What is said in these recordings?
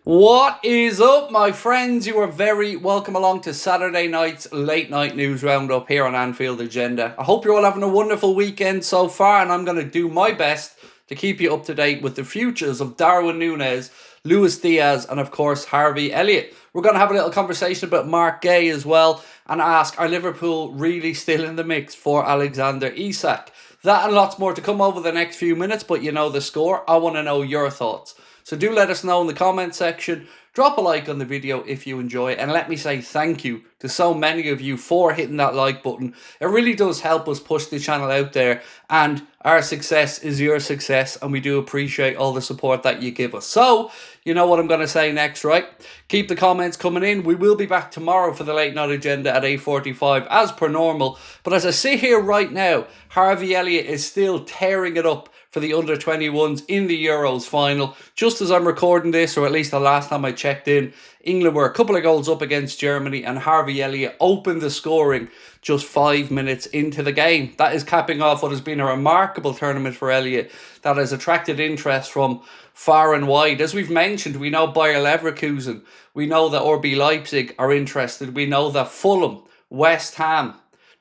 What is up, my friends? You are very welcome along to Saturday night's late night news roundup here on Anfield Agenda. I hope you're all having a wonderful weekend so far, and I'm going to do my best to keep you up to date with the futures of Darwin Nunez, Luis Diaz, and of course Harvey Elliott. We're going to have a little conversation about Mark Gay as well, and ask, are Liverpool really still in the mix for Alexander Isak? That and lots more to come over the next few minutes, but you know the score. I want to know your thoughts. So do let us know in the comment section. Drop a like on the video if you enjoy, and let me say thank you to so many of you for hitting that like button. It really does help us push the channel out there, and our success is your success, and we do appreciate all the support that you give us. So, you know what I'm going to say next, right? Keep the comments coming in. We will be back tomorrow for the late night agenda at 8:45 as per normal. But as I sit here right now, Harvey Elliott is still tearing it up for the under-21s in the Euros final. Just as I'm recording this, or at least the last time I checked in, England were a couple of goals up against Germany, and Harvey Elliott opened the scoring just 5 minutes into the game. That is capping off what has been a remarkable tournament for Elliot that has attracted interest from far and wide. As we've mentioned, we know Bayer Leverkusen, we know that RB Leipzig are interested, we know that Fulham, West Ham,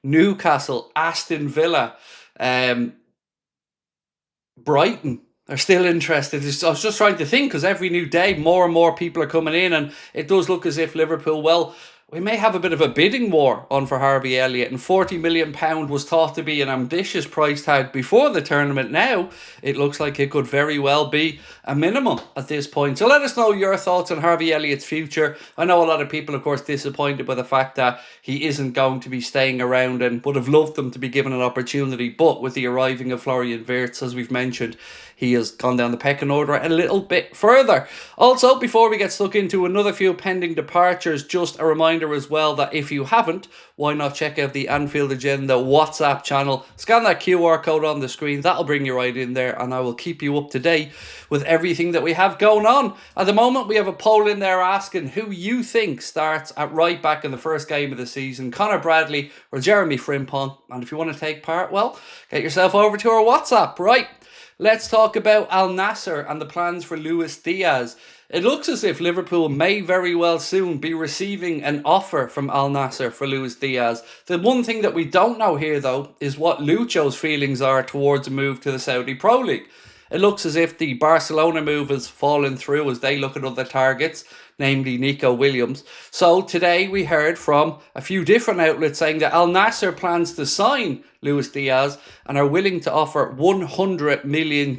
Newcastle, Aston Villa, Brighton are still interested. I was just trying to think, because every new day more and more people are coming in, and it does look as if Liverpool, well, we may have a bit of a bidding war on for Harvey Elliott, and £40 million was thought to be an ambitious price tag before the tournament. Now it looks like it could very well be a minimum at this point. So let us know your thoughts on Harvey Elliott's future. I know a lot of people, of course, disappointed by the fact that he isn't going to be staying around, and would have loved him to be given an opportunity, but with the arriving of Florian Wirtz, as we've mentioned, he has gone down the pecking order a little bit further. Also, before we get stuck into another few pending departures, just a reminder as well that if you haven't, why not check out the Anfield Agenda WhatsApp channel. Scan that QR code on the screen. That'll bring you right in there, and I will keep you up to date with everything that we have going on. At the moment, we have a poll in there asking who you think starts at right back in the first game of the season, Connor Bradley or Jeremy Frimpong. And if you want to take part, well, get yourself over to our WhatsApp, right? Let's talk about Al Nassr and the plans for Luis Diaz. It looks as if Liverpool may very well soon be receiving an offer from Al Nassr for Luis Diaz. The one thing that we don't know here, though, is what Lucho's feelings are towards a move to the Saudi Pro League. It looks as if the Barcelona move has fallen through as they look at other targets, namely Nico Williams. So today we heard from a few different outlets saying that Al Nassr plans to sign Luis Diaz and are willing to offer €100 million.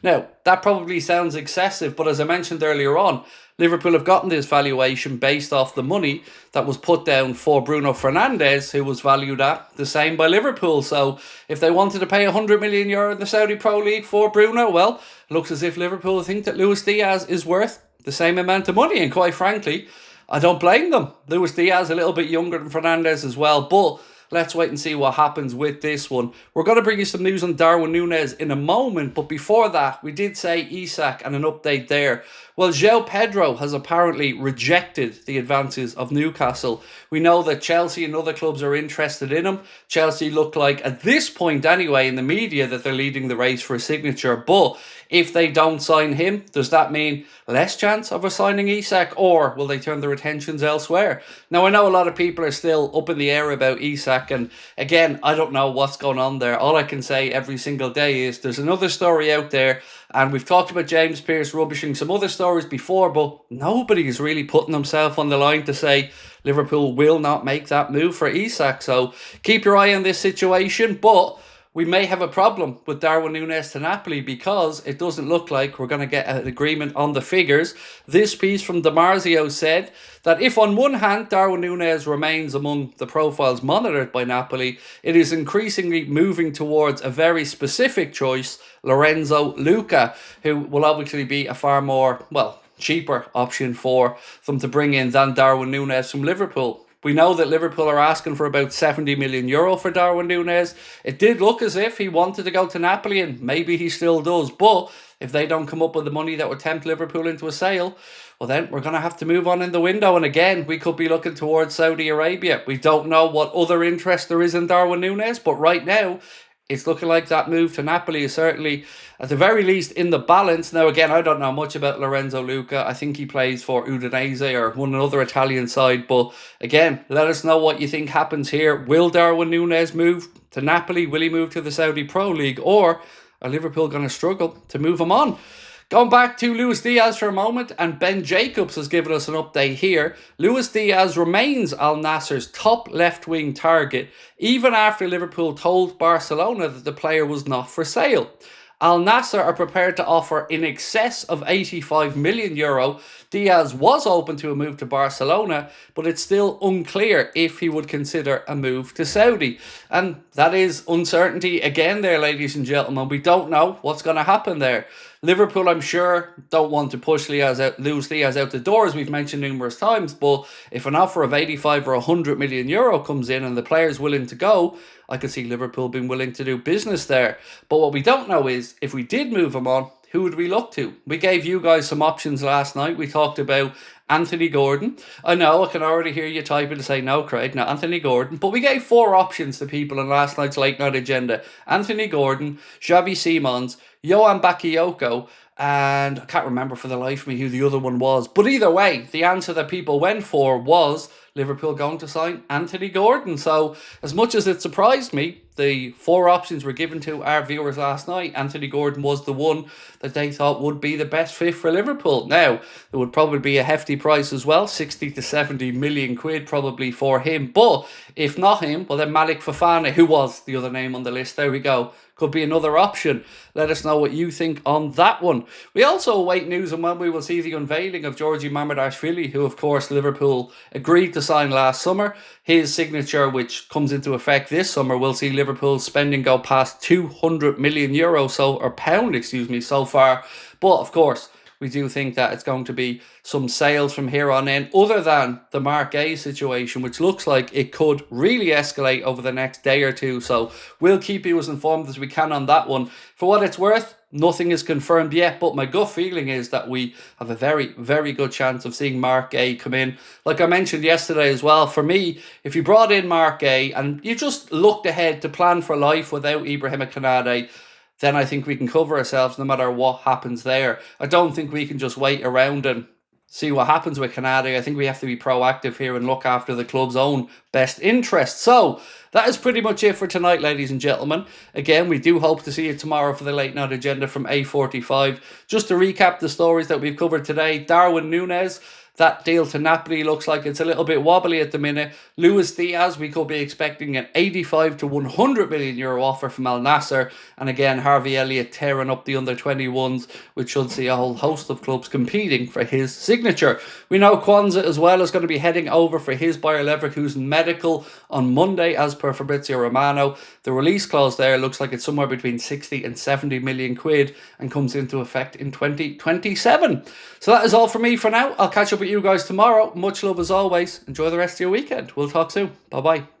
Now, that probably sounds excessive, but as I mentioned earlier on, Liverpool have gotten this valuation based off the money that was put down for Bruno Fernandes, who was valued at the same by Liverpool. So if they wanted to pay €100 million in the Saudi Pro League for Bruno, well, it looks as if Liverpool think that Luis Diaz is worth the same amount of money. And quite frankly, I don't blame them. Luis Diaz a little bit younger than Fernandes as well, but let's wait and see what happens with this one. We're going to bring you some news on Darwin Nunez in a moment, but before that, we did say Isak and an update there. Well, Xiao Pedro has apparently rejected the advances of Newcastle. We know that Chelsea and other clubs are interested in him. Chelsea look like, at this point anyway, in the media, that they're leading the race for a signature. But if they don't sign him, does that mean less chance of us signing Isak, or will they turn their attentions elsewhere? Now, I know a lot of people are still up in the air about Isak, and again, I don't know what's going on there. All I can say every single day is there's another story out there, and we've talked about James Pearce rubbishing some other stories before, but nobody is really putting himself on the line to say Liverpool will not make that move for Isak. So keep your eye on this situation, but we may have a problem with Darwin Nunez to Napoli, because it doesn't look like we're going to get an agreement on the figures. This piece from DiMarzio said that if on one hand Darwin Nunez remains among the profiles monitored by Napoli, it is increasingly moving towards a very specific choice, Lorenzo Luca, who will obviously be a far more, well, cheaper option for them to bring in than Darwin Nunez from Liverpool. We know that Liverpool are asking for about €70 million for Darwin Nunez. It did look as if he wanted to go to Napoli, and maybe he still does. But if they don't come up with the money that would tempt Liverpool into a sale, well, then we're going to have to move on in the window. And again, we could be looking towards Saudi Arabia. We don't know what other interest there is in Darwin Nunez, but right now, it's looking like that move to Napoli is certainly, at the very least, in the balance. Now, again, I don't know much about Lorenzo Luca. I think he plays for Udinese or one another Italian side. But again, let us know what you think happens here. Will Darwin Nunez move to Napoli? Will he move to the Saudi Pro League? Or are Liverpool going to struggle to move him on? Going back to Luis Diaz for a moment, and Ben Jacobs has given us an update here. Luis Diaz remains Al Nassr's top left-wing target, even after Liverpool told Barcelona that the player was not for sale. Al Nassr are prepared to offer in excess of €85 million. Diaz was open to a move to Barcelona, but it's still unclear if he would consider a move to Saudi. And that is uncertainty again there, ladies and gentlemen. We don't know what's going to happen there. Liverpool, I'm sure, don't want to push Luis Diaz out the door, as we've mentioned numerous times, but if an offer of 85 or €100 million comes in and the player's willing to go, I could see Liverpool being willing to do business there. But what we don't know is, if we did move him on, who would we look to? We gave you guys some options last night. We talked about Anthony Gordon. I know, I can already hear you typing to say, no, Craig, not Anthony Gordon. But we gave 4 options to people in last night's late night agenda. Anthony Gordon, Xavi Simons, Johan Bakayoko, and I can't remember for the life of me who the other one was. But either way, the answer that people went for was Liverpool going to sign Anthony Gordon. So as much as it surprised me, the 4 options were given to our viewers last night. Anthony Gordon was the one that they thought would be the best fit for Liverpool. Now, there would probably be a hefty price as well, 60 to 70 million quid probably for him. But if not him, well then Malik Fofana, who was the other name on the list, there we go, could be another option. Let us know what you think on that one. We also await news on when we will see the unveiling of Georgi Mamardashvili, who of course Liverpool agreed to sign last summer. His signature, which comes into effect this summer, will see Liverpool's spending go past €200 million so far. But of course, we do think that it's going to be some sales from here on in, other than the Mark A situation, which looks like it could really escalate over the next day or two. So we'll keep you as informed as we can on that one. For what it's worth, nothing is confirmed yet, but my gut feeling is that we have a very, very good chance of seeing Mark A come in. Like I mentioned yesterday as well, for me, if you brought in Mark A and you just looked ahead to plan for life without Ibrahim Konate, then I think we can cover ourselves no matter what happens there. I don't think we can just wait around and see what happens with Konate. I think we have to be proactive here and look after the club's own best interests. So that is pretty much it for tonight, ladies and gentlemen. Again, we do hope to see you tomorrow for the late night agenda from 8:45. Just to recap the stories that we've covered today: Darwin Nunez, that deal to Napoli looks like it's a little bit wobbly at the minute. Luis Diaz, we could be expecting an 85 to €100 million offer from Al Nassr. And again, Harvey Elliott tearing up the under-21s, which should see a whole host of clubs competing for his signature. We know Kwanzaa as well is going to be heading over for his Bayer Leverkusen medical on Monday, as per Fabrizio Romano. The release clause there looks like it's somewhere between 60 and 70 million quid and comes into effect in 2027. So that is all from me for now. I'll catch up with you guys tomorrow. Much love as always. Enjoy the rest of your weekend. We'll talk soon. Bye bye.